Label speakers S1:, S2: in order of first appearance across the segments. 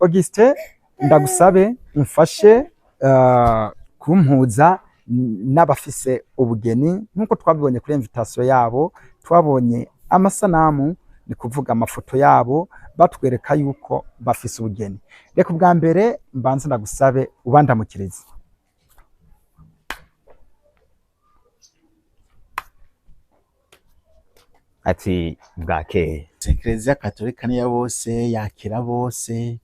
S1: Auguste ndagusabe umfashe kumpuza n'abafise ubugeni nkuko twabibonye kuri invitation yabo, twabonye amasanamu ni kuvuga amafoto yabo batwereka yuko bafise ubugeni. Reka ubwa mbere mbanze ndagusabe ubandamukirize.
S2: Ati bwakeye
S3: Eklezia Katolika niya bose yakira bose,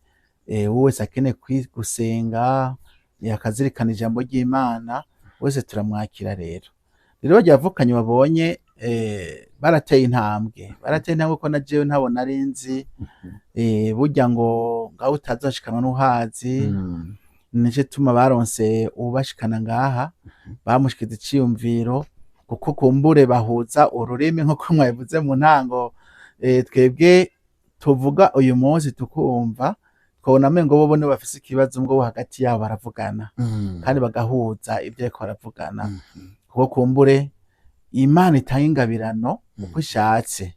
S3: wese akeneye gusenga yakazirikana ijambo ry'Imana wese turamwakira. Rero ryavukanye babonye barateye intambwe ko na jewe ntabona ari nzi burya ngo ngaho utazashikanwa n'uhazi nije tuma baronse ubashikana ngaha bamushikiza iciyumviro kuko kumbure bahuza ururimi nkuko mwabivuze mu ntango. Twebwe tuvuga uyu munsi tukumva twabona amengo bo bone bafise ikibazo ngo hagati yabo baravugana kandi bagahuza ibyo ariko baravugana kuko kumbure Imana itanga ingabirano uko ishatse.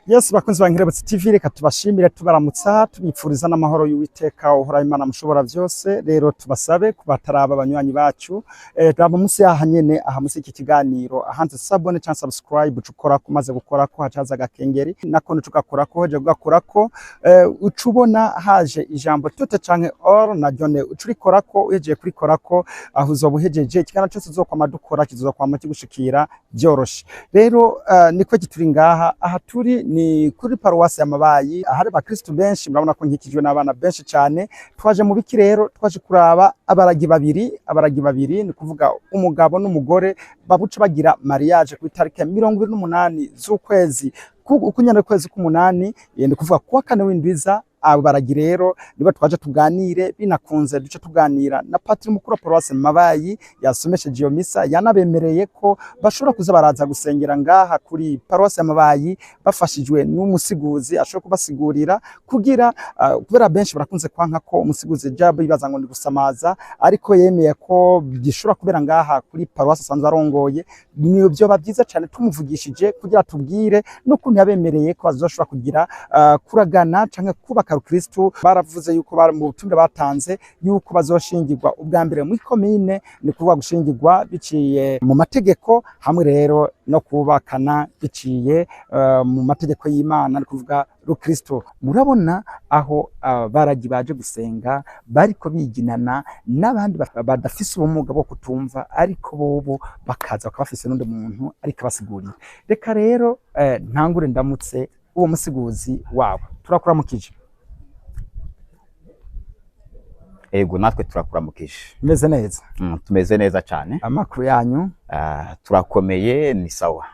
S1: Yes, bakunzi bankirebutse TV, reka tubashimire tubaramutsa tubipfuriza n'amahoro y'Uwiteka uhora Imana mushobora byose. Rero tubasabe kubataraba abanywanyi bacu raba munsi yaha nyene aha munsi iki kiganiro ahanze sabone cyangwa subscribe ucukora kumaze gukora ko hacaza gakengeri nako cugakora ko hoje gukora ko ucubona haje ijambo tote canke or na jone ucurikora ko uhejeje kurikora ko aho uzobuhejeje ikana cyose uzokwa dukora kizokwa kigushikira byoroshe. Rero niko gituri ngaha aha turi ni kuri paruwasi ya Mabayi ahari bakristo benshi, murabona ko nkikijwe n'abana benshi cyane. Twaje mu biki rero, twaje kuraba abaragi babiri ni kuvuga umugabo n'umugore babuca bagira mariage ku itariki ya 28 z'ukwezi ukunyana kwezi k'umunani, ni kuvuga kuwa kane w'indwiza. Abo baragi rero niba twaje tuganire, binakunze duce tuganira na patiri mukuru wa paruwasi Mabayi yasomesheje iyo misa, yanabemereye ko bashobora kuza baraza gusengera ngaha kuri paruwasi Mabayi bafashijwe n'umusiguzi ashobora kubasigurira kugira kubera benshi barakunze kwanka ko umusiguzi jabo bibaza ngo ndi gusamaza, ariko yemeye ko gishobora kubera ngaha kuri paruwasi asanzwe arongoye. Niyo byo babyiza cyane tumuvugishije kugira tubwire no kuntu yabemereye ko bazoshobora kugira kuragana canke kubaka Kristo. Baravuze yuko bari mu butumire batanze yuko bazoshingirwa ubwa mbere muri komine, ni kuvuga gushingirwa biciye mu mategeko hamwe rero no kubakana biciye mu mategeko y'Imana, ni kuvuga rukristo. Murabona aho baragi baje gusenga bariko biginana n'abandi badafise ubumuga bwo kutumva, ariko bobo bakaza bakaba bafise n'undi muntu ariko abasigurira. Reka rero ntangure ndamutse uwo musiguzi wabo. Turakuramukije.
S2: Ego natwe turakuramukije.
S1: Meze neza?
S2: Tumeze neza cyane.
S1: Amakuru yanyu?
S2: Turakomeye, ni sawa.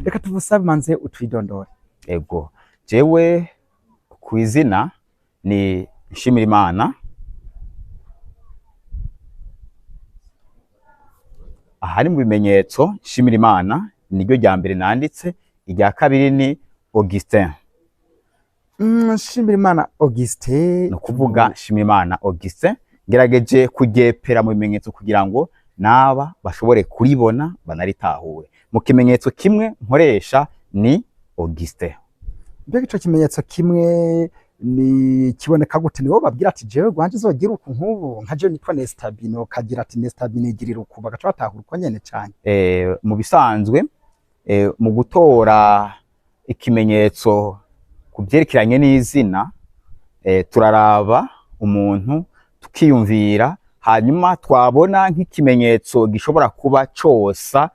S1: Reka tuvusabe manze utwidondore.
S2: Ego jewe ku izina ni Nshimirimana. Ahari mu bimenyetso Nshimirimana niryo rya mbere nanditse, irya kabiri ni Augustin.
S1: Nshimirimana Augustin,
S2: no kuvuga Nshimirimana Augustin. Ngerageje kugepera mu bimenyetso kugira ngo naba bashobore kuribona banaritahure. Mu kimenyetso kimwe nkoresha ni Augustin.
S1: Mbega ico kimenyetso kimwe ni kiboneka gute? Niwo babwira ati jewe gwanje zogira uku nk'ubu nka je nitwa Nestabino, kagira ati Nestabino igirira uku, bagaca batahura uko nyene cyane.
S2: Mu bisanzwe mu gutora ikimenyetso kubyerekeranye n'izina, turaraba umuntu tukiyumvira, hanyuma twabona nk'ikimenyetso gishobora kuba cosa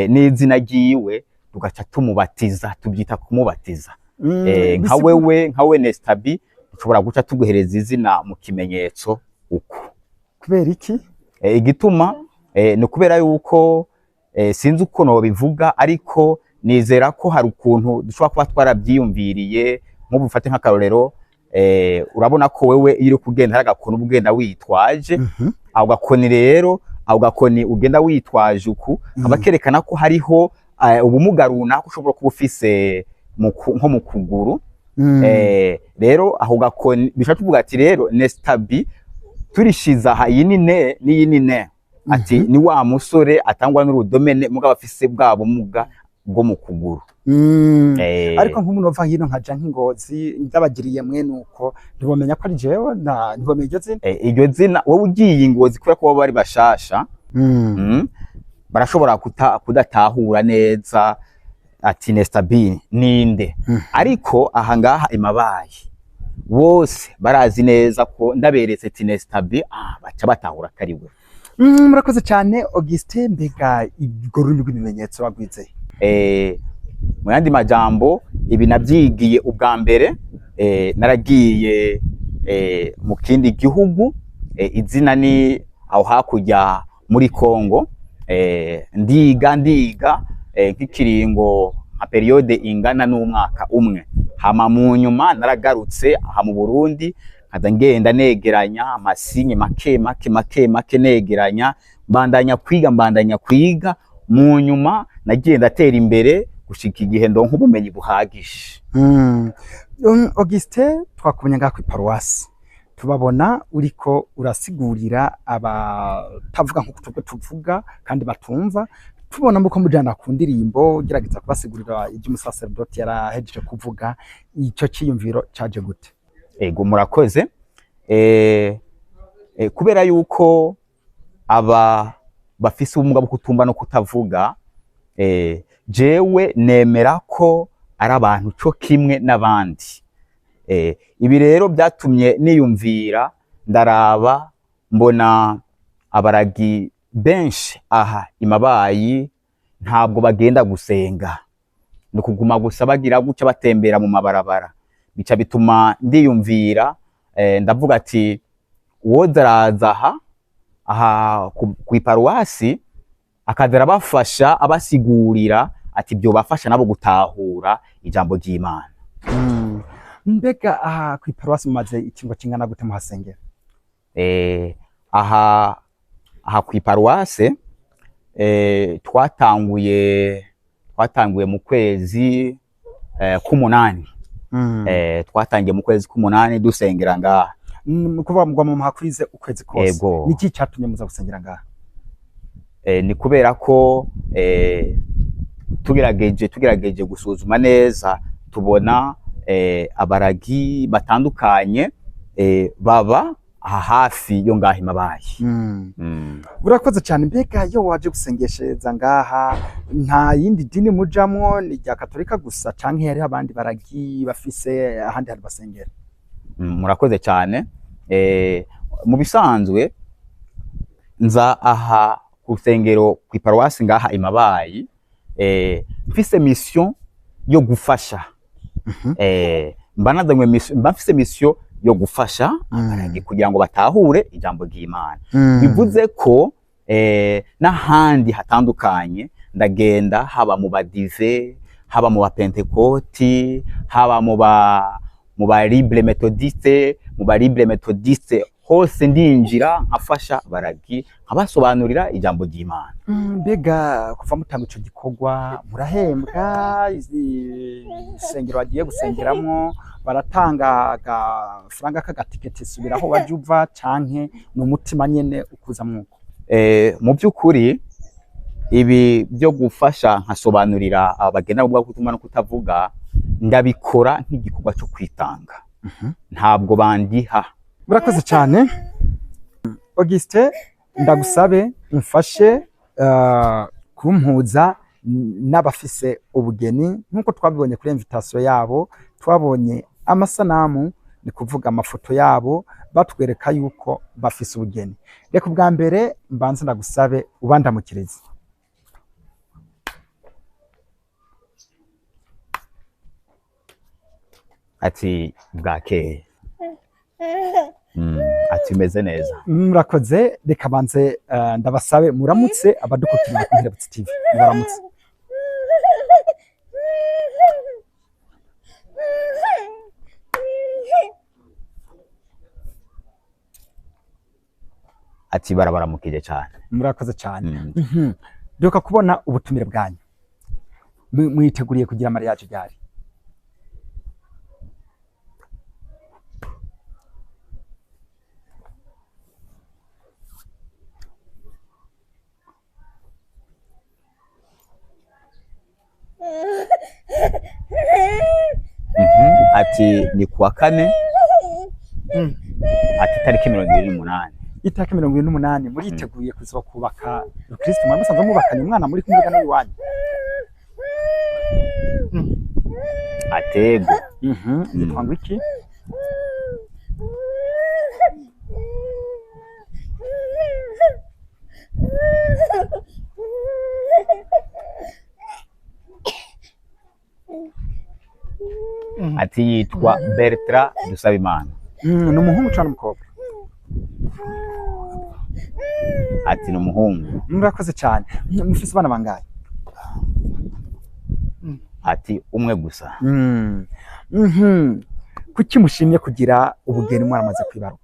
S2: n'izina ryiwe, tugaca tumubatiza, tubyita kumubatiza. Nka we Nestabi dushobora guca tuguhereza izina mu kimenyetso uko.
S1: Kubera iki?
S2: Igituma ni kubera yuko sinzi uko no bivuga, ariko nizera ko hari ukuntu dushobora kuba twarabyiyumviriye. Nk'ubu ufate nk'akarorero, urabona ko wewe iyo uri kugenda hari agakoni uba ugenda witwaje. Ako gakoni rero, ako gakoni ugenda witwaje uku, kaba kerekana ko hariho ubumuga runaka ushobora kuba ufise nko mu kuguru. Rero ako gakoni bishaka kuvuga ati rero Nestabi turishiza aha iyi ni ne n'iyi ni ne, ati ni wa musore atangwa n'urudomene mugabo afise bwa bumuga bwo mu kuguru.
S1: Ariko nk'umuntu ova hino nkaja nk'Ingozi ndabagiriye mwene uko, ntibomenya ko ari jewe, ntibomenya iryo zina.
S2: Iryo zina wowe ugiye Ingozi kubera ko bari bashasha, barashobora kudatahura neza ati Nestabi ninde. Ariko aha ngaha imabaye bose barazi neza ko ndaberetse ati Nestabi, baca batahura kariwe.
S1: Murakoze cyane Augustin. Mbega ibwo rurimi rw'ibimenyetso bagwize?
S2: Mu yandi majambo, ibi nabyigiye ubwa mbere, naragiye mu kindi gihugu, izina ni aho hakurya muri Kongo. Ndiga nk'ikiringo nka periode ingana n'umwaka umwe. Hama mu nyuma naragarutse aha mu Burundi, nkaza ngenda negeranya amasinye make negeranya, mbandanya kwiga. Mu nyuma nagenda atera imbere gushika igihe ndonka ubumenyi buhagije.
S1: Augustin, twakumenya ngaho iparuwasi tubabona uriko urasigurira abatavuga nk'uko twebwe tuvuga kandi batumva. Tubona muko mujana ku ndirimbo gerageza kubasigurira ibyo umusaserodoti yarahejeje kuvuga. Ico ciyumviro caje gute?
S2: Ego murakoze. Kubera yuko aba bafise ubumuga bwo kutumva no kutavuga, jewe nemera ko ari abantu cyo kimwe n'abandi. Ibi rero byatumye niyumvira, ndaraba mbona abaragi benshi aha imabayi ntabwo bagenda gusenga, ni kuguma gusa bagira guca batembera mu mabarabara. Bica bituma ndiyumvira, ndavuga ati wodaraza aha ku iparuwasi akadera bafasha abasigurira ati byo bafasha nabo gutahura ijambo ry'Imana.
S1: Mbega aha ku iparuwasi mumaze ikingo kingana gute muhasengera?
S2: Aha ku iparuwasi twatanguye mu kwezi k'umunani. Twatangiye mu kwezi k'umunani dusengera ngaha.
S1: Kuvuga ngo mu hakwize ukwezi kose. Niki cyatumye muza gusengera ngaha?
S2: Ni kubera ko tugerageje gusuzuma neza, tubona abaragi batandukanye baba aha hafi yo ngaha Imabayi.
S1: Urakoze cyane. Mbega iyo waje gusengeshereza ngaha nta yindi dini mujamwo, ni rya Katolika gusa canke hari abandi baragi bafise ahandi hari basengera?
S2: Murakoze cyane. Mu bisanzwe nza aha ku rusengero ku iparuwasi ngaha Imabayi, mfise mission yo gufasha. Mba mfise mission yo gufasha abaragi kugira ngo batahure ijambo ry'Imana. Bivuze ko n'ahandi hatandukanye ndagenda, haba mu badive, haba mu bapentekoti, haba mu ba libre methodiste, hose ndinjira nkafasha baragi nkabasobanurira ijambo ry'Imana.
S1: Mbega kuva mutanga ico gikorwa murahembwa? Isengero bagiye gusengeramo baratanga agafaranga k'agatiketi subiraho waje uva, canke ni umutima nyene ukuza mwuko?
S2: Mu by'ukuri ibi byo gufasha nkasobanurira abagenda ubwo gutuma no kutavuga ndabikora nk'igikorwa cyo kwitanga. Ntabwo bandiha.
S1: Murakoze cyane. Auguste, ndagusabe umfashe kumpuza n'abafise ubugeni. Nkuko twabibonye kuri invitation yabo, twabonye amasanamu, ni kuvuga amafoto yabo, batwereka yuko bafise ubugeni. Reka ubwa mbere mbanze ndagusabe ubandamukirize.
S2: Ati bwakeye. Ati meze neza.
S1: Murakoze. Reka banze ndabasabe muramutse abadukurikirana ku Nkerebutsi TV. Muramutse.
S2: Ati barabaramukije cyane.
S1: Murakoze cyane. Duka kubona ubutumire bwanyu. Mwiteguriye kugira mariage ryari?
S2: Ati ni kuwa kane. Ati tariki 28.
S1: Itariki 28 muriteguye kuza kubaka Kristo? Mwa musanzwe mubakanye umwana muri kumwe n'uyu wanyu?
S2: Atego.
S1: Yitwa iki?
S2: Ati yitwa Bertrand Dusabimana.
S1: Ni umuhungu cyane umukobwa?
S2: Ati ni umuhungu.
S1: Murakoze cyane. Mufise abana bangahe?
S2: Ati umwe gusa.
S1: Kuki mushimye kugira ubugeni mwaramaze kwibaruka?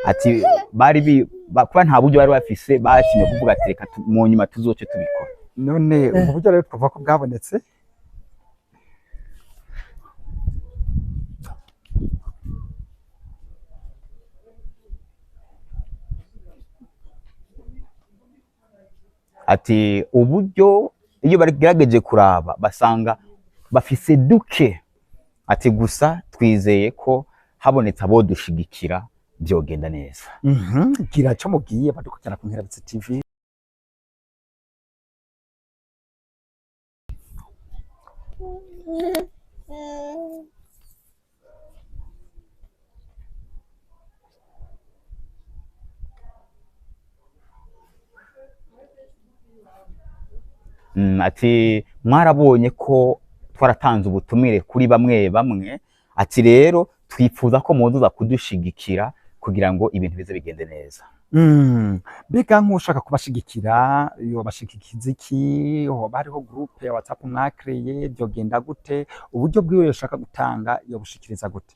S2: Ati bari kuba nta buryo bari bafise, bashimye kuvuga ati reka mu nyuma tuzoce tubikora.
S1: None ubu buryo rero twavuga ko bwabonetse?
S2: Ati uburyo iyo bagerageje kuraba basanga bafise duke. Ati gusa twizeye ko habonetse abo dushigikira byogenda neza.
S1: Gira cyo mubwiye badukurikirana ku Nkerebutsi TV.
S2: Ati mwarabonye ko twaratanze ubutumire kuri bamwe bamwe. Ati rero twifuza ko muzuza kudushigikira kugira ngo ibintu bize bigende neza.
S1: Mbega nk'ushaka kubashigikira yobashigikiza iki? Hoba hariho groupe ya WhatsApp mwakreye? Byogenda gute? Uburyo bwiwe yoshaka gutanga yobushikiriza gute?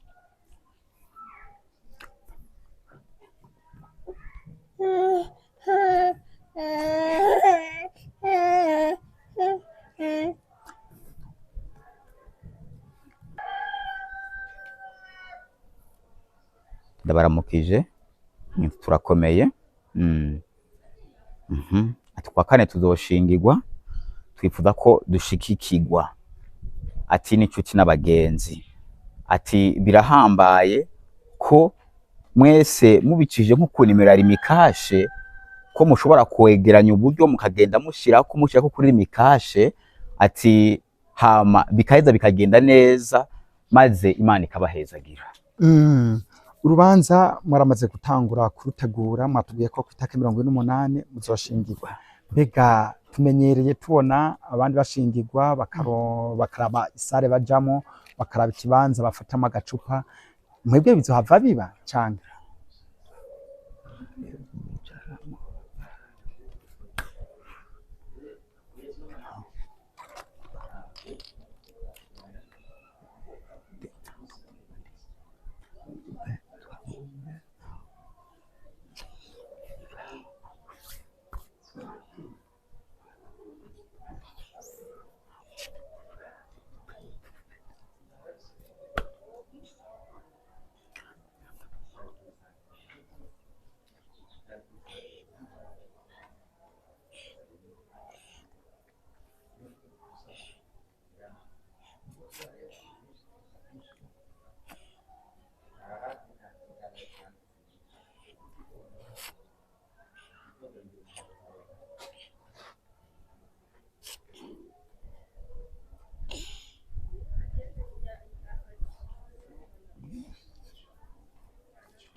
S2: Ndabaramukije, turakomeye. Ati kwa kane tuzoshingirwa, twifuza ko dushikikirwa, ati n'inshuti n'abagenzi, ati birahambaye ko mwese mubicishije nko ku nimero ya Rimikashe ko mushobora kwegeranya uburyo mukagenda mushirako kuri Rimikashe, ati hama bikaheza bikagenda neza maze Imana ikabahezagira.
S1: Urubanza mwaramaze gutangura kurutegura, mwatubwiye ko kwitaka 28 muzoshingirwa. Mbega tumenyereye tubona abandi bashingirwa bakaraba isare bajamo, bakaraba ikibanza bafatamo agacupa, mwebwe bizohava biba canke?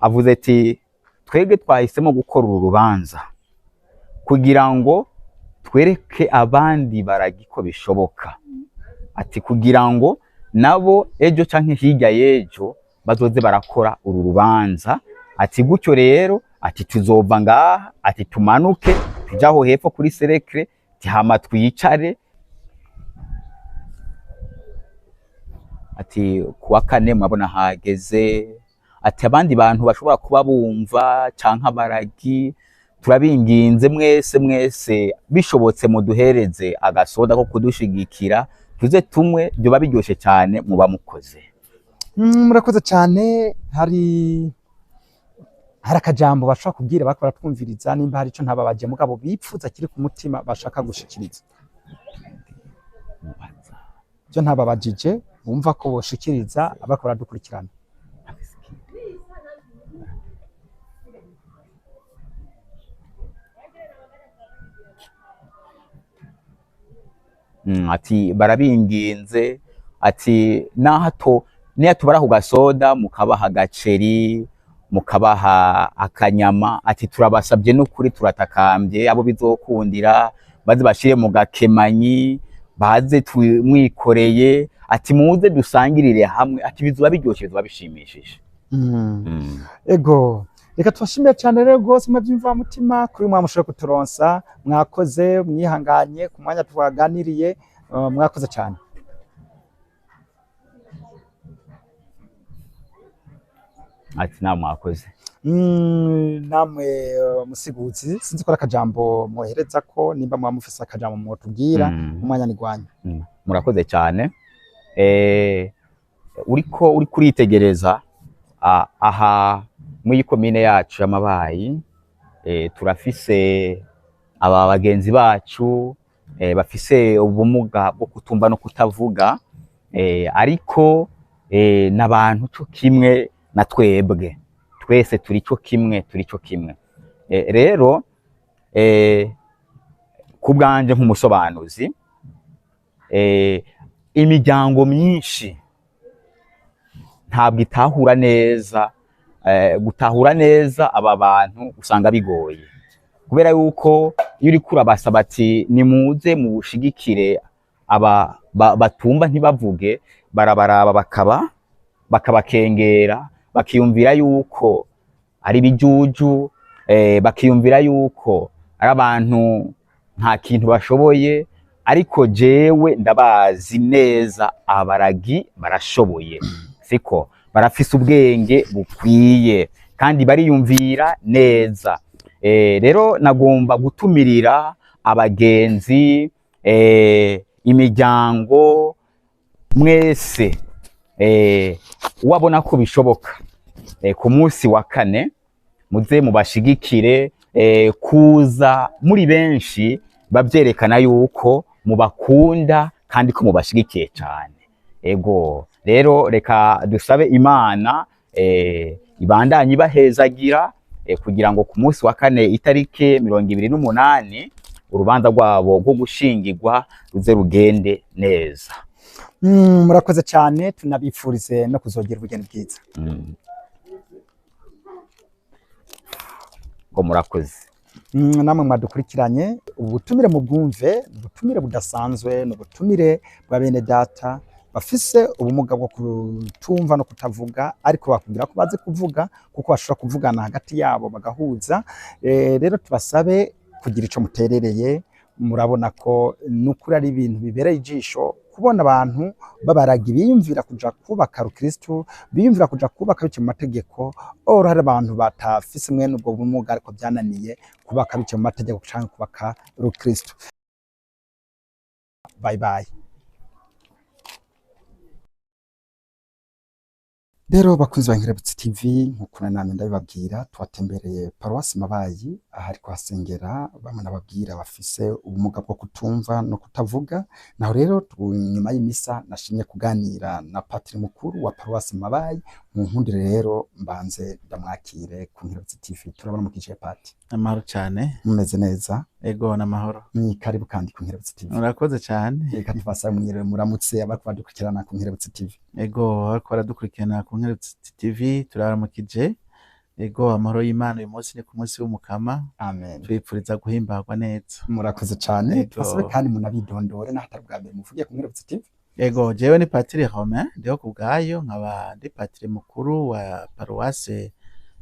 S2: Avuze ati twebwe twahisemo gukora uru rubanza kugira ngo twereke abandi baragiko bishoboka, ati kugira ngo nabo ejo canke hirya yejo bazoze barakora uru rubanza, ati gutyo rero ati tuzova ngaha, ati tumanuke tujaho hepfo kuri Serekre, hama twicare, ati kuwa kane mwabona hageze, ati abandi bantu bashobora kuba bumva canke abaragi, turabinginze mwese bishobotse muduhereze agasoda ko kudushigikira tuze tumwe, byoba biryoshe cyane muba mukoze.
S1: Murakoze cyane. Hari akajambo bashaka kubwira bakora twumviriza, nimba hari ico ntababaje mugabo bipfuza kiri ku mutima bashaka gushikiriza, byo ntababajije bumva ko boshikiriza abakora dukurikirana.
S2: Ati barabinginze, ati nahato niya tubara ku gasoda mukabaha agaceri, mukabaha akanyama, ati turabasabye n'ukuri turatakambye abo bizokundira baze bashire mu gakemanyi, baze tumwikoreye, ati muze dusangirire hamwe, ati bizuba biryoshe, bizuba bishimishije.
S1: Ego reka tubashimire cyane rero rwose mubyimva mutima kuri mwamushobora kuturonsa, mwakoze mwihanganye ku mwanya twaganiriye, mwakoze cyane.
S2: Ati namwe mwakoze.
S1: Namwe musiguzi, sinzi ko akajambo mwohereza ko nimba mwamufisa akajambo mwotubwira, umwanya ni gwanyu.
S2: Murakoze cyane. Uriko uritegereza aha muri komine yacu y'Amabayi, turafise aba bagenzi bacu bafise ubumuga bwo kutumva no kutavuga, ariko n'abantu cyo kimwe na twebwe, twese turi cyo kimwe. Rero ku bwanje nk'umusobanuzi, imiryango myinshi ntabwo itahura neza, gutahura neza aba bantu usanga bigoye, kubera yuko iyo uri kurabasaba ati nimuze mubushigikire aba batumva ntibavuge, barabaraba bakabakengera, bakiyumvira yuko ari bijuju, bakiyumvira yuko ari abantu nta kintu bashoboye, ariko jewe ndabazi neza abaragi barashoboye, siko barafise ubwenge bukwiye kandi bariyumvira neza. Rero nagomba gutumirira abagenzi, imiryango mwese, wabona ko bishoboka ku munsi wa kane muze mubashigikire, kuza muri benshi babyerekana yuko mubakunda kandi ko mubashigikiye cyane. Ego rero reka dusabe Imana ibandanye ibahezagira kugira ngo ku munsi wa kane itariki 28 urubanza rwabo rwo gushingirwa ruze rugende neza.
S1: Murakoze cyane, tunabifurize no kuzogira ubugeni bwiza.
S2: Ngo murakoze.
S1: Namwe mwadukurikiranye, ubutumire mu bwumve, ubutumire budasanzwe, n'ubutumire bwa bene data bafise ubumuga bwo kutumva no kutavuga, ariko bakubwira ko bazi kuvuga kuko bashobora kuvugana hagati yabo bagahuza. Rero tubasabe kugira ico muterereye. Murabona ko nukuri ari ibintu bibereye ijisho kubona abantu babaraga biyumvira kuja kubaka Rukristo, biyumvira kuja kubaka bice mu mategeko. Ora hari abantu batafise mwene ubwo bumuga ariko byananiye kubaka bice mu mategeko canke kubaka Rukristo. Bye bye. Rero bakunzi ba Nkerebutsi TV, nk'uko namwe ndabibabwira, twatembereye Paruwasi Mabayi ahari kuhasengera bamwe nababwira bafise ubumuga bwo kutumva no kutavuga. Naho rero nyuma y'imisa nashimye kuganira na patiri mukuru wa Paruwasi Mabayi. Mu nkundire rero mbanze ndamwakire ku Nkerebutsi TV. Turabona mu kice pati.
S3: Amahoro cyane.
S1: Mumeze neza?
S3: Ego n'amahoro.
S1: Ni karibu kandi ku Nkerebutsi TV.
S3: Urakoze cyane.
S1: Reka tubasaba mwiriwe muramutse abadukurikirana ku Nkerebutsi TV.
S3: Ego ariko baradukurikirana ku Nkerebutsi TV turaramukije. Ego amahoro y'Imana uyu munsi ni ku munsi w'umukama.
S1: Amen.
S3: Twipfuriza guhimbagwa neza.
S1: Murakoze cyane. Tubasabe kandi munabidondore n'ahatari bwa mbere muvugiye ku Nkerebutsi TV.
S3: Ego jewe ni Patiri Romain ndiho kubgayo, nkaba ndi patiri mukuru wa Paruwase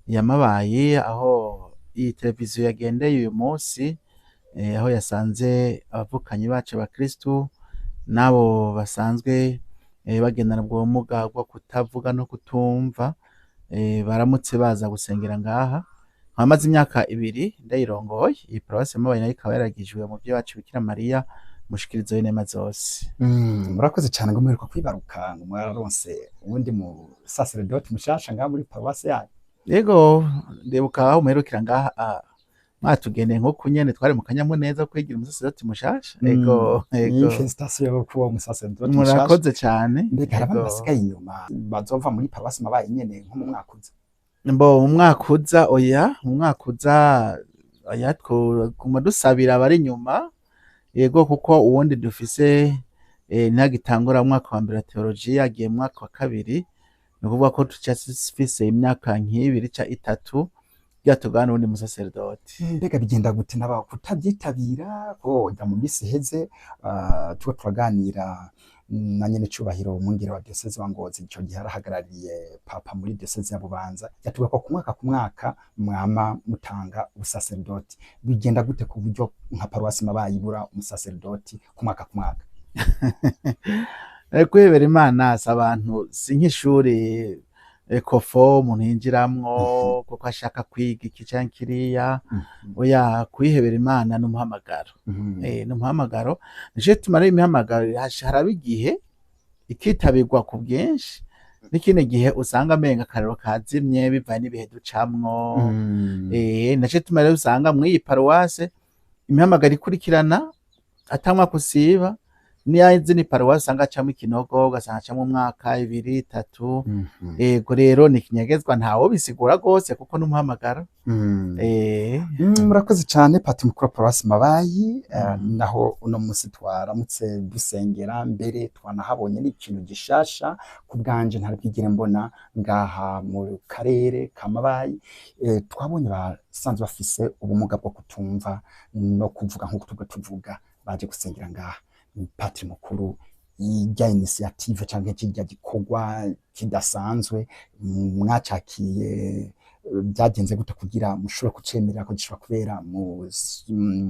S3: ya Mabayi, aho iyi televiziyo yagendeye uyu munsi, aho yasanze abavukanyi bacu ba Kristo nabo basanzwe bagendana ubwo bumuga bwo kutavuga no kutumva, baramutse baza gusengera ngaha. Nkamaze imyaka 2 ndayirongoye. Iyi Paruwase Mabayi nayo ikaba yaragijwe mu byo wacu Bikira Mariya mushikirizo y'inema zose.
S1: Murakoze cyane ngo mwiruka kwibaruka ngo mwararonse ubundi mu sacerdote mushasha ngaha muri Paruwase yayo.
S3: Yego ndebuka aho muherukira ngaha mwatugendeye nko kunyene twari mu kanyamuneza kwigira umusacerdote mushasha. Ego
S1: ni felicitation yo kuba umusacerdote mushasha.
S3: Murakoze cyane.
S1: Mbega abantu basigaye inyuma bazova muri Paruwase Mabayi nyene nko mu mwaka uza.
S3: Mbo mu mwaka uza oya, mu mwaka uza oya kuma dusabira abari inyuma. Yego kuko uwundi dufise ntagitangura mu mwaka wa mbere teologiya agiye mu mwaka wa kabiri, ni ukuvuga ko tucafise imyaka nk'ibiri ca 3 byatugana undi musacerdote.
S1: Mbega bigenda gute naba kutabyitabira ko mu misi heze tuba turaganira na nyene cubahiro umwungere wa diocese wa Ngozi, ico gihe arahagarariye papa muri diocese ya Bubanza, yatuga ko ku mwaka mwama mutanga ubusacerdote. Bigenda gute ku buryo nka Paruwasi Mabayi ibura umusacerdote ku mwaka
S3: kwihebera Imana si abantu, si nk'ishuri ekofo umuntu yinjiramwo kuko ashaka kwiga iki canke kiriya. Oya, kwihebera Imana n'umuhamagaro. N'umuhamagaro nico tumara imihamagaro haraba igihe ikitabirwa ku bwinshi, n'ikindi gihe usanga amenga akarero kazimye bivaye n'ibihe ducamwo. Naco tumara usanga mw'iyi Paruwase imihamagaro ikurikirana atamwa kusiba. Niyazi ni Paruwase usanga camwe ikinogo, ugasanga camwe umwaka 2 3. Ego rero ni kinyegezwa ntawo bisigura gose kuko n'umuhamagaro.
S1: Murakoze cyane pati mukuru Paruwasi Mabayi. Naho uno munsi twaramutse dusengera, mbere twanahabonye n'ikintu gishasha ku bwanje ntari bwigire mbona ngaha mu karere ka Mabayi. Twabonye basanzwe bafise ubumuga bwo kutumva no kuvuga nk'uko tuvuga, baje gusengera ngaha. Patiri mukuru ijya initiative canke kijya gikorwa kidasanzwe mwacakiye, byagenze gute kugira mushobora kucemerera ko gishobora kubera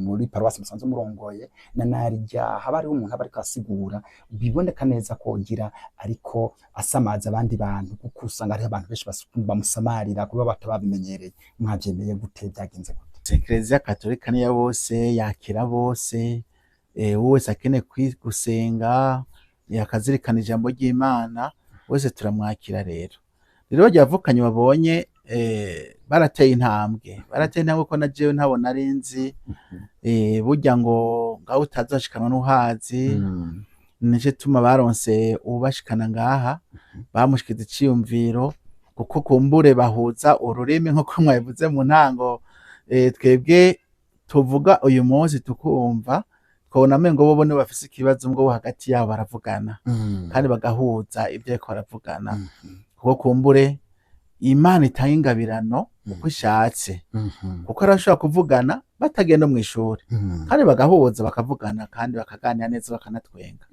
S1: muri Paruwasi musanzwe murongoye na narijya haba ari umuntu abariko asigura biboneka neza ko gira ariko asamaza abandi bantu, kuko usanga ari abantu benshi bamusamarira kuba batababimenyereye. Mwabyemeye gute, byagenze gute?
S3: Eklezia Katolika ni ya bose, yakira bose. Wese akeneye gusenga yakazirikana ijambo ry'Imana wese turamwakira. Rero ryavukanye babonye barateye intambwe ko na jewe ntabo narinzi burya ngo ngaho utazashikanwa n'uhazi nico tuma baronse ubashikana ngaha bamushikiza iciyumviro kuko kumbure bahuza ururimi nko mwabivuze mu ntango twebwe tuvuga uyu munsi tukumva twabona amengo bo bone bafise ikibazo ngo hagati yabo baravugana kandi bagahuza ibyo ariko baravugana kuko kumbure Imana itanga ingabirano uko ishatse kuko arashobora kuvugana batagenda mu ishuri kandi bagahuza bakavugana kandi bakaganira neza bakanatwenga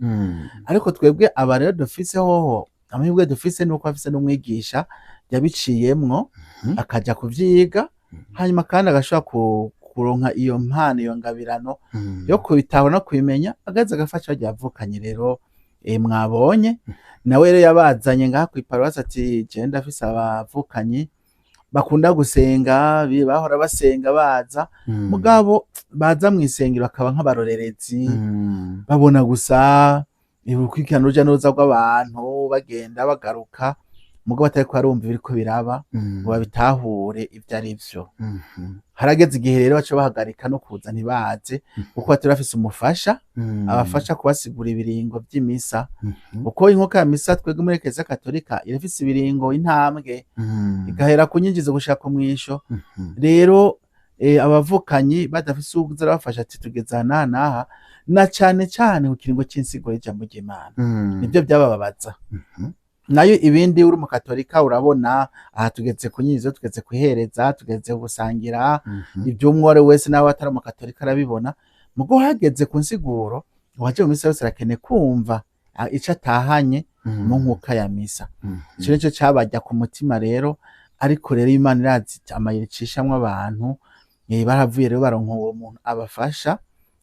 S3: ariko twebwe aba rero dufise hoho amahirwe dufise nuko afise n'umwigisha yabiciyemwo akaja kuvyiga hanyuma kandi agashobora kuronka iyo mpano iyo ngabirano yo kubitahura no kubimenya agaza agafasha bagiye bavukanye rero mwabonye nawe rero yabazanye ngaha kw'iparuwasi ati je ndafise abavukanyi bakunda gusenga bahora basenga baza mugabo baza mw'isengero bakaba nk'abarorerezi babona gusa urukurikirana uruja n'uruza rw'abantu bagenda bagaruka mugabo batari ko barumva ibiriko biraba ngo babitahure ivyo ari vyo harageze igihe rero baca bahagarika no kuza ntibaze kuko batari bafise umufasha abafasha kubasigura ibiringo vy'imisa uko inkoka ya misa twebwe muri Eklezia Katolika irafise ibiringo intambwe igahera ku nyinjizo gushaka mwisho rero abavukanyi badafise uwuza arabafasha ati tugeza naha na cane cane ku kiringo c'insiguro y'ijambo ry'Imana nivyo vyabababaza nayo ibindi uri mu Katolika urabona aha tugeze ku nyinjizo tugeze kuhereza tugeze gusangira ibyo umwore wese nawe atari mu Katolika arabibona mugo hageze ku nsiguro waje mu misa yose arakene kumva ico atahanye mu nkuka ya misa ico nico cabajya ku mutima rero ariko rero Imana irazi amayira icishamwe abantu baravuye rero baronka uwo muntu abafasha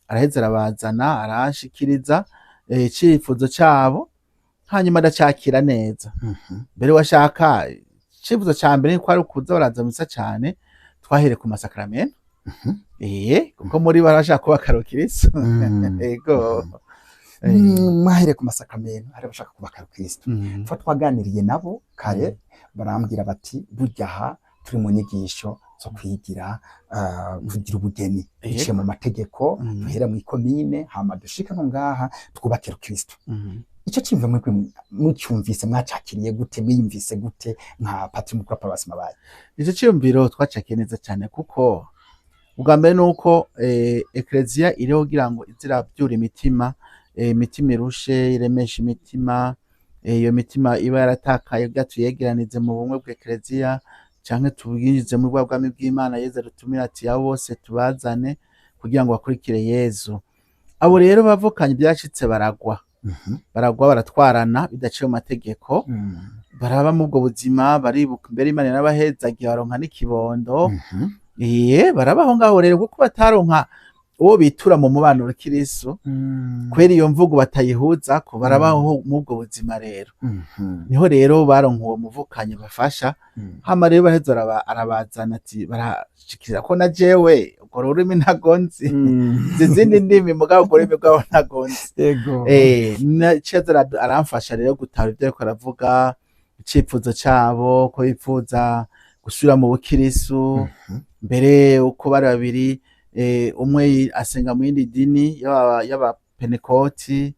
S3: araheza arabazana arashikiriza icifuzo cabo hanyuma adacakira neza mbere washaka icifuzo ca mbere ko ari ukuza baraza misa cane twahere ku masakramento kuko muri barashaka kuba karokiriso ego
S1: mwahere ku masakramento hari bashaka kuba karokristo twa twaganiriye nabo kare barambwira bati burya aha turi mu nyigisho zo kwigira kugira ubugeni biciye mu mategeko duhera mu ikomine hama dushika no ngaha twubakira Kristo ico cimve mucyumvise mwacakiriye gute mwiyumvise gute nka Patiri Mukuru wa Paruwasi Mabayi
S3: ico ciyumviro twacakiye neza cyane kuko ubwa mbere nuko Eklezia iriho kugira ngo izirabyura imitima imitima irushe iremesha imitima iyo mitima iba yaratakaye byatuyegeranize mu bumwe bw'Eklezia canke tubwinjize mu bwami bw'Imana Yezu rutumira ati abo bose tubazane kugira ngo bakurikire Yezu abo rero bavukanye byashitse baragwa baratwarana bidaciye mu mategeko baraba mu bwo buzima baribuka imbere Imana n'abahezagiye baronka n'ikibondo barabaho ngaho rero kuko bataronka uwo bitura mu mubano w'Kristo kwera iyo mvugo batayihuza ko barabaho mu bwo buzima rero niho rero baronka uwo muvukanye bafasha hama rero baheza arabazana ati barashikira ko na jewe ubwo rurimi ntagonzi zizindi ndimi mugabo ubwo rurimi bwabo ntagonzi aramfasha rero gutahura ibyo ariko aravuga icifuzo cabo ko bipfuza gusubira mu bukirisu mbere uko bari babiri umwe asenga mu yindi dini y'abapenekoti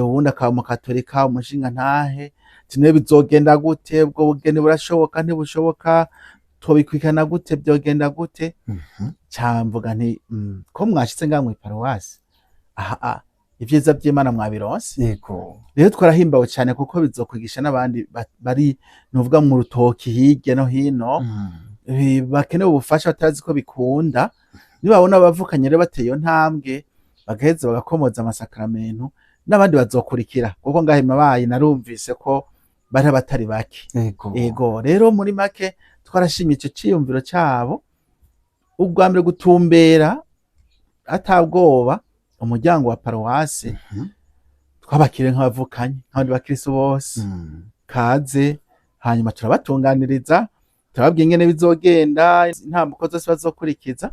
S3: uwundi akaba mu Katolika umushinga ntahe tine bizogenda gute ubwo bugeni burashoboka ntibushoboka tobikwikana gute byogenda gute camvuga nti ko mwashitse ngaho mw'iparuwasi ivyiza by'Imana mwabironse
S1: yego
S3: rero twarahimbawe cyane kuko bizokwigisha n'abandi bari nuvuga mu rutoki hirya no hino bakeneye ubufasha batazi ko bikunda nibabona abavukanye rero bateye iyo ntambwe bagaheza bagakomoza amasakramento n'abandi bazokurikira kuko ngahe Mabayi narumvise ko bari batari bake yego rero muri make twarashimye ico ciyumviro cabo ubwa mbere gutumbera atabwoba umuryango wa paruwasi twabakire nk'abavukanye nk'abandi bakristo bose kaze hanyuma turabatunganiriza turababwiye ingene bizogenda intambuko zose bazokurikiza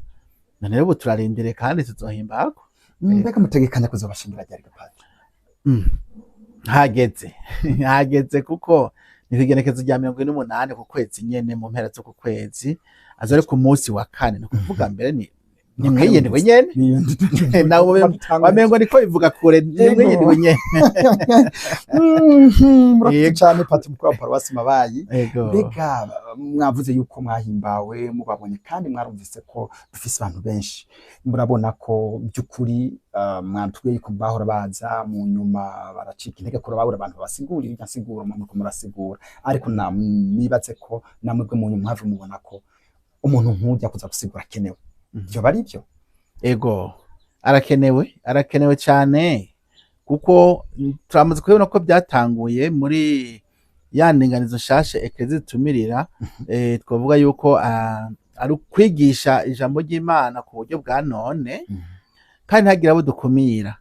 S3: none rero turarindire kandi tuzohimbako
S1: mbega mutegekanya kuzobashimira ryari Padiri
S3: hageze kuko ni kw'igenekezo rya 28 ku kwezi nyene, mu mpera zo ku kwezi, aza ari ku munsi wa kane. Ni kuvuga mbere ni mwiyenewe nyene nawe wamengo niko bivuga kure, ni mwiyenewe nyene.
S1: Murakoze cyane Patiri Mukuru wa Paruwasi Mabayi. Mbega mwavuze yuko mwahimbawe mubabonye kandi mwarumvise ko dufise abantu benshi, murabona ko by'ukuri mwatubwiye ko bahora baza mu nyuma baracika intege ko babura abantu basigurira irya nsiguro mu murasigura, ariko nibatse ko namwebwe mu nyuma have mubona ko umuntu nk'ujya kuza gusigura akenewe. Byo bari byo
S3: ego arakenewe cyane, kuko turamaze kubona ko byatanguye muri ya ndinganizo nshasha Eklezia itumirira. Twavuga yuko ari kwigisha ijambo ry'Imana ku buryo bwa none kandi ntagira abo dukumira.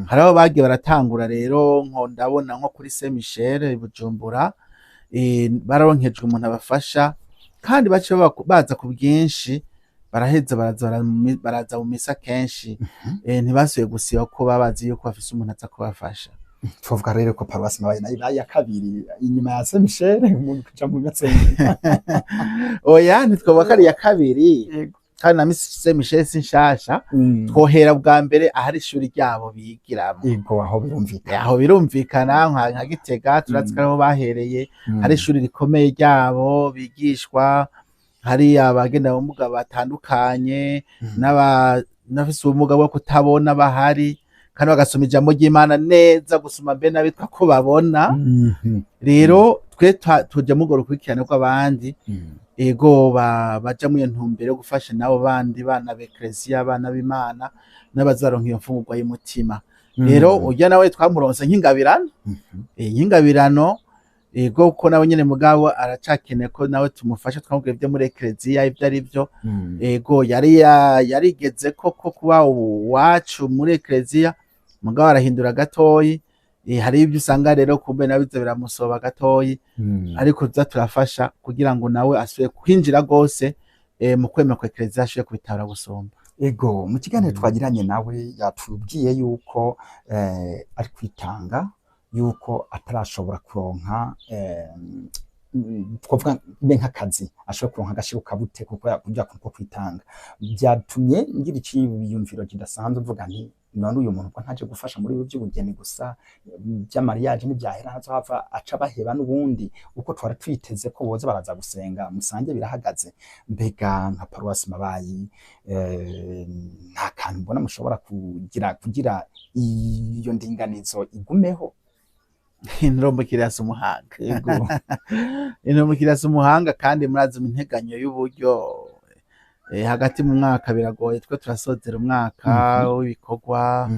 S3: Hari abo bagiye baratangura rero, nko ndabona nko kuri Saint Michel Bujumbura, bararonkejwe umuntu abafasha kandi bace baza ku bwinshi, baraheza baraza mu misa kenshi. Ntibasuye gusiba ko babazi yuko bafise umuntu aza kubafasha.
S1: Tuvuga rero ko Paruwasi Mabayi nayo ya kabiri inyuma ya Saint Michel umuntu kuja mu matsenga.
S3: Oya ntitwoba ko ari ya kabiri, kandi na Saint Michel si nshasha. Twohera bwa mbere ahari ishuri ryabo bigiramo.
S1: Ego
S3: aho birumvikana nka Gitega turazi ko bahereye. Hari ishuri rikomeye ryabo bigishwa, hari abagenda ubumuga batandukanye n'abafise ubumuga bwo kutabona bahari, kandi bagasoma ijambo ry'Imana neza gusoma mbe nabitwa ko babona. Rero twe tuje mu gukurikirana kw'abandi, ego baja mu ntumbero yo gufasha nabo bandi bana b'Eklezia, abana b'Imana n'abazaronka iyo mfungurwa y'umutima. Rero urya nawe twamuronse nk'ingabirano, ego ko nawe nyene mugabo aracakene ko nawe tumufasha, twamubwiye ibyo muri Eklezia ibyo ari byo. Ego yarigeze ko kuba wacu muri Eklezia, mugabo arahindura gatoyi. Hari ibyo usanga rero kumbe nabize biramusoba gatoyi, ariko tuza turafasha kugira ngo nawe asubire kwinjira gose mu kwemera kwa Eklezia, asubire kubitara gusomba.
S1: Ego mu kiganiro twagiranye nawe yatubwiye yuko ari kwitanga, yuko atarashobora kuronka twavuga nk'akazi, ashobora kuronka agashiruka bute kuko yakujya kuko kwitanga. Byatumye ngira iciyumviro kidasanzwe, mvuga nti none uyu muntu ko ntaje gufasha muri ibi by'ubugeni gusa, by'amariyaje n'ibyahera hazava aca baheba n'ubundi uko twari twiteze ko boza baraza gusenga musange birahagaze. Mbega nka Paruwasi Mabayi nta kantu mbona mushobora kugira iyo ndinganizo igumeho?
S3: Intombo kirasa umuhanga kandi murazi mu nteganyo y'uburyo hagati mu mwaka biragoye. Twe turasozera umwaka w'ibikorwa,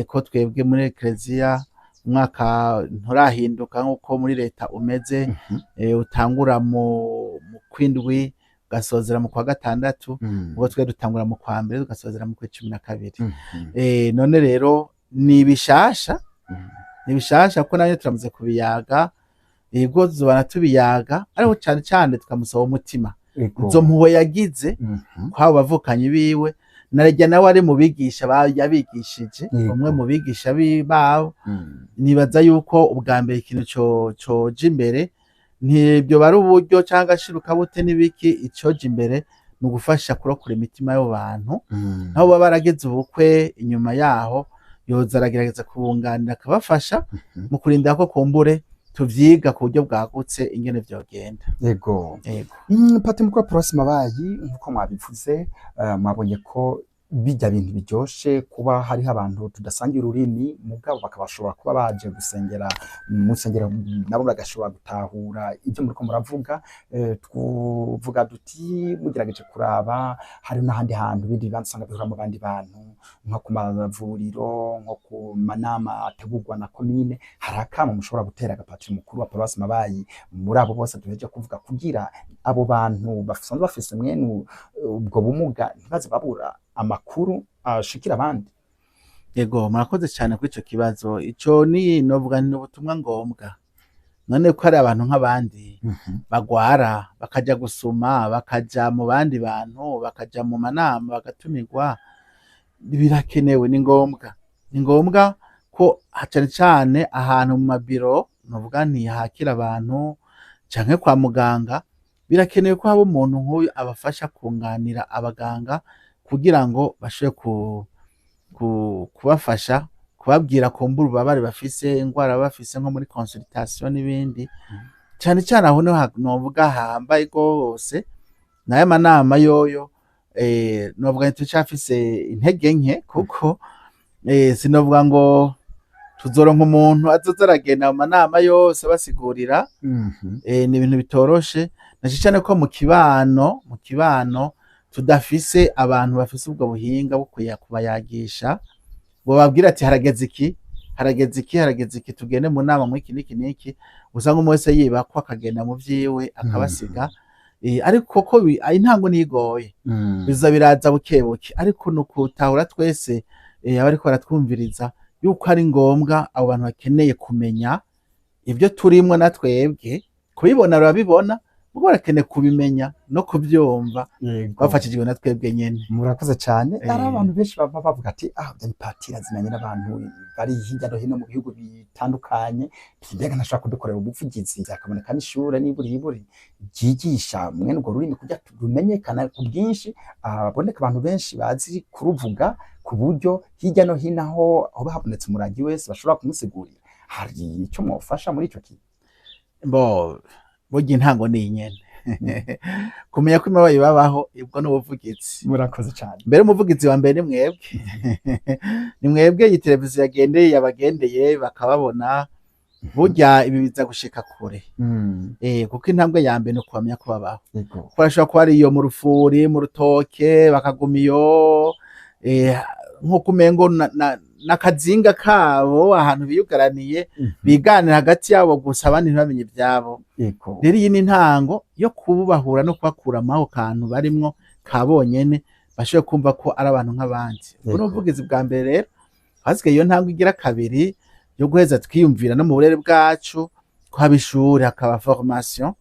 S3: ko twebwe muri Eklezia umwaka nturahinduka nk'uko muri leta umeze. Utangura mu kwindwi ugasozera mu kwa gatandatu, ubwo twe dutangura mu kwa mbere tugasozera mu kwa 12. None rero ni bishasha ko nayo turamaze kubiyaga, yego zobana tubiyaga, ariko cyane cyane tukamusaba umutima. Izo mpuwe yagize kwabo bavukanye biwe, narajya nawe ari mu bigisha yabigishije, umwe mu bigisha babo. Nibaza yuko ubwa mbere ikintu coje imbere ntibyo bari uburyo cyangwa ashiruka bute n'ibiki, icoje imbere ni ugufasha kurokora imitima y'abo bantu. Nabo baba barageze ubukwe, inyuma yaho yoza aragerageza kubunganira akabafasha mu kurinda ko kumbure tuvyiga ku buryo bwagutse ingene vyogenda.
S1: Ego Patiri Mukuru wa Paruwasi Mabayi, nkuko mwabivuze, mwabonye ko bijya bintu biryoshe kuba hariho abantu tudasangira ururimi, mugabo bakabashobora kuba baje gusengera mu nsengero, nabo bagashobora gutahura ibyo muriko muravuga. Tuvuga duti mugerageje kuraba hari n'ahandi hantu bindi bibanza usanga bihura mu bandi bantu, nko ku mavuriro, nko ku manama ategurwa na komine. Hari akamo mushobora gutera Patiri Mukuru wa Paruwasi Mabayi muri abo bose duheje kuvuga, kugira abo bantu basanzwe bafise mwene ubwo bumuga ntibaze babura amakuru ashikira abandi?
S3: Ego murakoze cyane kuri ico kibazo. Ico ni novuga ni ubutumwa ngombwa. None ko ari abantu nk'abandi bagwara bakaja gusuma, bakaja mu bandi bantu, bakaja mu manama, bagatumirwa, birakenewe. Ni ngombwa ko cyane cyane ahantu mu mabiro novuga nti hakira abantu canke kwa muganga, birakenewe ko haba umuntu nk'uyu abafasha kunganira abaganga kugira ngo bashobore kubafasha kubabwira kumbura ububabare bafise, ingwara bafise nko muri consultation n'ibindi. Cane cane aho niho novuga hambaye gose, nayo manama yoyo novuga ntitwacafise intege nke, kuko sinovuga ngo tuzoronka umuntu azoza aragenda mu manama yose basigurira. Ni ibintu bitoroshe, na cane ko mu kibano tudafise abantu bafise ubwo buhinga bwo kubayagisha, ngo babwira ati harageze iki tugende mu nama mw'iki n'iki, usanga umwe wese yibakwa akagenda mu vyiwe akabasiga. Ariko ko intango nigoye, biza biraza bukebuke, ariko nukutahura twese abariko baratwumviriza yuko ari ngombwa abo bantu bakeneye kumenya ivyo turimwo, na twebwe kubibona barabibona, ubwo barakeneye kubimenya no kuvyumva bafashijwe na twebwe nyene.
S1: Murakoze cyane. Ari abantu benshi bava bavuga ati ni patira zinanye n'abantu bari hirya no hino mu bihugu bitandukanye, mbega ntashobora kudukorera ubuvugizi, akaboneka n'ishure n'iburi ryigisha mwene urwo rurimi kugira rumenyekana ku bwinshi, aboneka abantu benshi bazi kuruvuga ku buryo hirya no hino aho habonetse umuragi wese bashobora kumusigurira. Hari ico mwofasha muri ico kintu?
S3: Burya intango ni inyene. Kumenya ko imabaye babaho, ibwo n'ubuvugizi.
S1: Murakoze cyane.
S3: Mbere umuvugizi wa mbere ni mwebwe. Ni mwebwe, iyi televiziyo yabagendeye bakababona. Burya ibi biza gushika kure. Kuko intambwe ya mbere ni ukumenya ko babaho. Kuko bashobora kuba ari iyo mu rufuri, mu rutoke, bakaguma iyo nk'uko umengo n'akazinga kabo ahantu biyugaraniye, biganira hagati yabo gusa, abandi ntibamenye ivyabo. Rero iyi ni intango yo kubahura no kubakura amaho kantu barimwo ka bonyene, bashobore kumva ko ari abantu nk'abandi. Ubwo n'ubuvugizi bwa mbere rero. Hasigaye iyo ntango igira kabiri yo guheza twiyumvira no mu burere bwacu, ko haba ishuri, hakaba formation,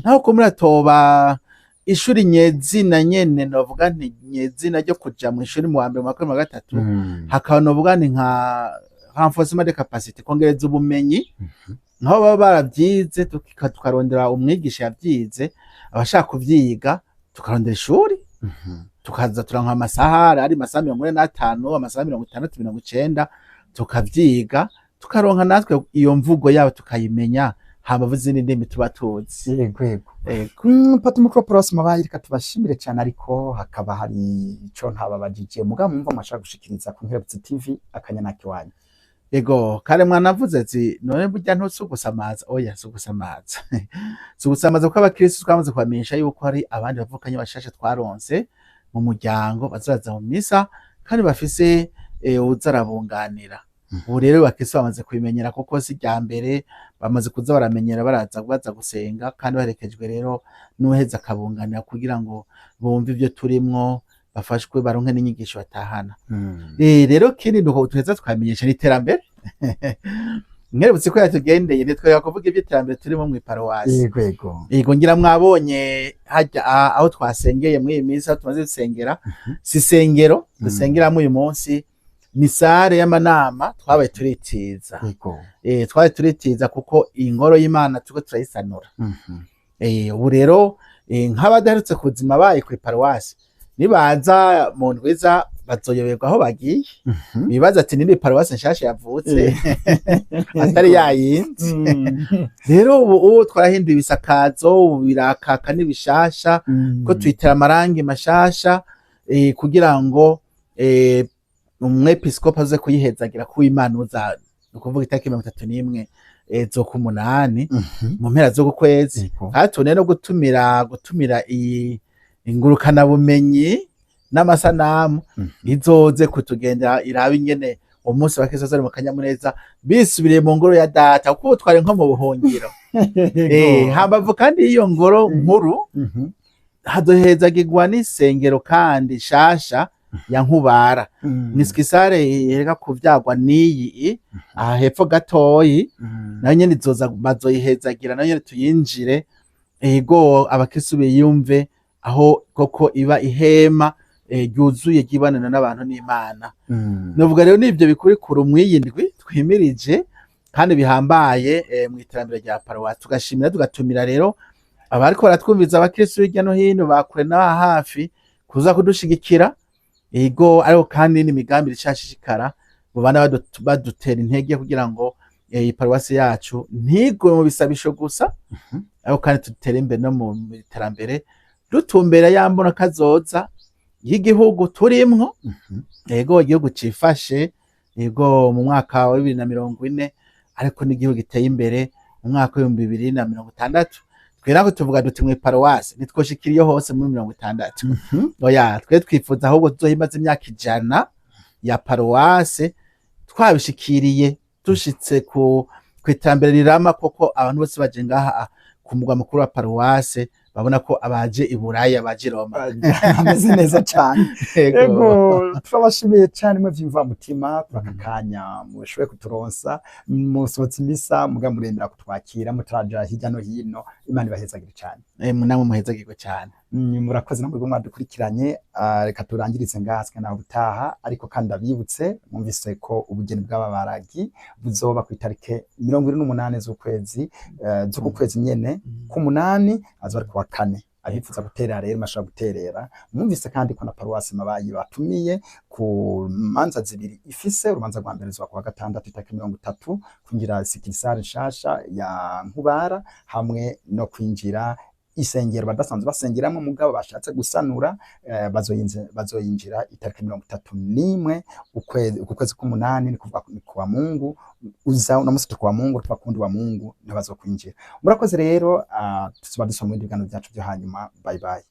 S3: naho ko muratoba ishuri nyezina nyene, novuga nti nyezina ryo kuja mu ishuri mu wa mbere mu wa gatatu, hakaba novuga nti nka renforcement de capacité, kongereza ubumenyi. Naho baba baravyize tukarondera umwigisha yavyize, abashaka kuvyiga tukarondera ishuri, tukaza turanka amasaha, ari amasaha 45, amasaha 60, 90, tukavyiga, tukaronka natwe iyo mvugo yabo tukayimenya, hama izindi ndimi tuba tuzi.
S1: Yego. Pati Mukroporos mabaye, reka tubashimire cyane, ariko hakaba hari ico ntababajije mugabo mwumva mwashaka gushikiriza ku Nkerebutsi TV akanyana kiwanyu.
S3: Yego, kare mwanavuze ati none burya ntusugusamaza. Oya, sugusamaza. Sugusamaza ko abakristo twamaze kwamenyesha yuko hari abandi bavukanye bashasha twaronse mu muryango bazaza mu misa, kandi bafise uzarabunganira. Ubu rero bakristo bamaze kubimenyera, kuko si rya mbere, bamaze kuza baramenyera, baza gusenga, kandi barekejwe rero n'uheza akabunganira kugira ngo bumve ivyo turimwo, bafashwe baronke n'inyigisho batahana. Rero kindi nuko tuheza twamenyesha n'iterambere. Nkerebutse ko yatugendeye, nitwe kuvuga ivy'iterambere turimo mu iparuwasi. Yego, ngira mwabonye hajya aho twasengeye muri iyi minsi, tumaze gusengera, si sengero dusengeramo uyu munsi, ni sare y'amanama twabaye turitiza. Twabaye turitiza kuko ingoro y'Imana turiko turayisanura. Ubu rero nk'abadaherutse kuzima baye ku iparuwasi, nibaza mu ndwiza bazoyoberwa aho bagiye, bibaza ati nindi paruwasi nshasha yavutse atari yayindi. Rero ubu twarahinduye ibisakazo, ubu birakaka n'ibishasha, ko twitera amarangi mashasha, kugira ngo umwepiskopi aze kuyihezagira ku Imana uza, ukuvuga itariki 31 z'ukumunani mu mpera z'ukwezi. Hatone no gutumira iyi ingurukana bumenyi n'amasanamu izoze kutugendera, irabe ingene umunsi wa Kristo azari mu kanyamuneza, bisubiriye mu ngoro ya data, kuko twari nko mu buhungiro. Hambavu kandi iyo ngoro nkuru hazohezagirwa n'isengero kandi shasha ya Nkubara. Ni skisare yereka kuvyagwa niyi aha hepfo gatoyi, nayo nyene izoza bazoyihezagira, nayo nyene tuyinjire. Ego abakristo biyumve aho koko iba ihema ryuzuye ryibanana n'abantu n'Imana. Novuga rero n'ivyo bikurikura umwiyindwi twimirije, kandi bihambaye mu iterambere rya paruwasi. Tugashimira tugatumira rero abariko baratwumviza abakristo hirya no hino bakure na hafi kuza kudushigikira ego, ariko kandi n'imigambi irashishikara bubana badutera intege kugira ngo iyi paruwasi yacu ntigwe mu bisabisho gusa, ariko kandi tutere imbere no mu iterambere dutumbera yambona kazoza y'igihugu turimwo. Ego igihugu cifashe ego mu mwaka wa 2040, ariko n'igihugu giteye imbere mu mwaka wa 2060. Twera ko tuvuga duti mwe paruwasi nitwoshikiriyo hose muri 60. Oya, twe twifuza ahubwo tuzohimaze imyaka 100 ya paruwasi twabishikiriye, dushitse ku iterambere rirama, koko abantu bose baje ngaha ku mugwa mukuru wa paruwasi babona ko abaje i Buraya baje Roma.
S1: Ameze neza cyane. Ego turabashimiye cyane mwe vyimva mutima bakakanya mushoboye kuturonsa musohotse imisa mugamurembera kutwakira mutaraja hirya no hino. Imana ibahezagire cyane.
S3: Namwe muhezagirwe cyane.
S1: Murakoze namwe mwadukurikiranye. Reka turangirize ngaswe naho gutaha, ariko kandi abibutse mwumvise ko ubugeni bw'ababaragi buzoba ku itarike 28 z'ukwezi z'ukwezi nyene ku 8 azari ku wa 4. Abifuza guterera rero mashaka guterera. Mwumvise kandi ko na paruwasi Mabayi batumiye ku manza zibiri ifise urubanza rwa mbere zwa kuwa 6 itariki 30 kwinjira sikirisare nshasha ya Nkubara, hamwe no kwinjira isengero badasanzwe basengeramo mugabo bashatse gusanura. Bazoyinjira itariki 31 ukwezi k'umunani, ni kuva kwa Mungu uza na musi kwa Mungu tuva kundi wa Mungu ntibazo kwinjira. Murakoze rero tuba dusoma mu biganiro byacu byo hanyuma. Bye bye.